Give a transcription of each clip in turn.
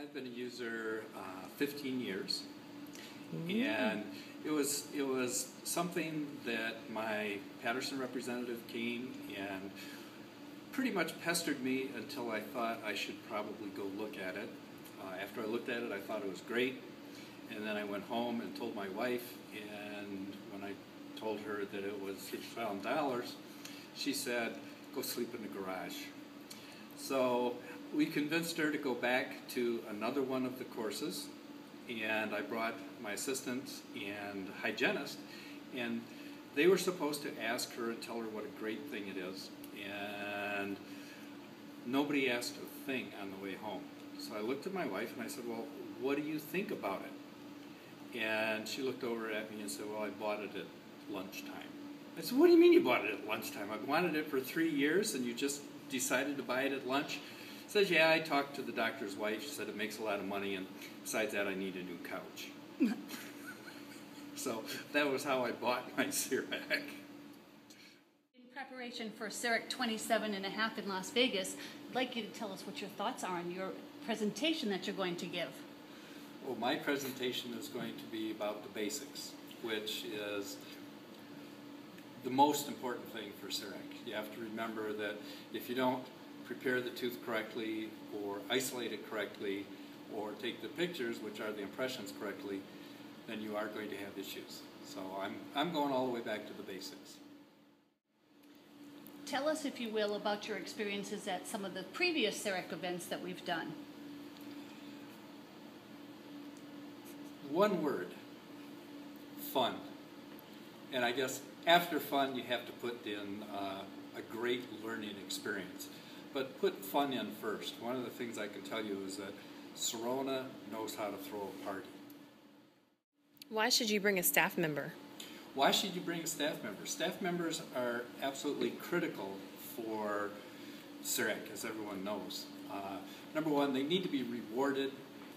I've been a user 15 years, and it was something that my Patterson representative came and pretty much pestered me until I thought I should probably go look at it. After I looked at it, I thought it was great, and then I went home and told my wife, and when I told her that it was $6,000, she said, "Go sleep in the garage." So we convinced her to go back to another one of the courses, and I brought my assistant and hygienist, and they were supposed to ask her and tell her what a great thing it is, and nobody asked a thing on the way home. So I looked at my wife and I said, "Well, what do you think about it?" And she looked over at me and said, "Well, I bought it at lunchtime." I said, "What do you mean you bought it at lunchtime? I've wanted it for 3 years and you just decided to buy it at lunch?" She says, "Yeah, I talked to the doctor's wife. She said it makes a lot of money, and besides that, I need a new couch." So that was how I bought my CEREC. In preparation for CEREC 27.5 in Las Vegas, I'd like you to tell us what your thoughts are on your presentation that you're going to give. Well, my presentation is going to be about the basics, which is the most important thing for CEREC. You have to remember that if you don't prepare the tooth correctly, or isolate it correctly, or take the pictures, which are the impressions, correctly, then you are going to have issues. So I'm going all the way back to the basics. Tell us, if you will, about your experiences at some of the previous CEREC events that we've done. One word: fun. And I guess after fun, you have to put in a great learning experience. But put fun in first. One of the things I can tell you is that Sirona knows how to throw a party. Why should you bring a staff member? Why should you bring a staff member? Staff members are absolutely critical for CEREC, as everyone knows. Number one, they need to be rewarded,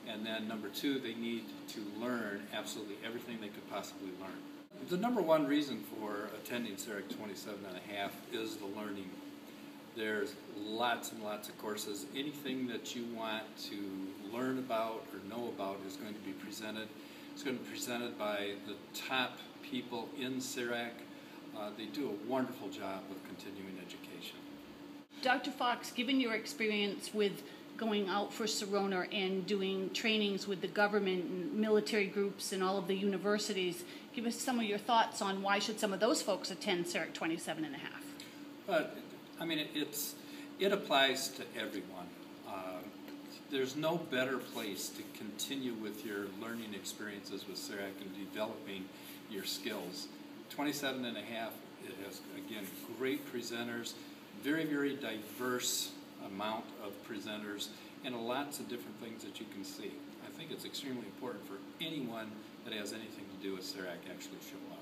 and then number two, they need to learn absolutely everything they could possibly learn. The number one reason for attending CEREC 27.5 is the learning. There's lots and lots of courses. Anything that you want to learn about or know about is going to be presented. It's going to be presented by the top people in CEREC. They do a wonderful job with continuing education. Dr. Fox, given your experience with going out for Sirona and doing trainings with the government and military groups and all of the universities, give us some of your thoughts on why should some of those folks attend CEREC 27.5? I mean, it applies to everyone. There's no better place to continue with your learning experiences with CEREC and developing your skills. 27.5, it has, again, great presenters, very, very diverse amount of presenters, and lots of different things that you can see. I think it's extremely important for anyone that has anything to do with CEREC actually show up.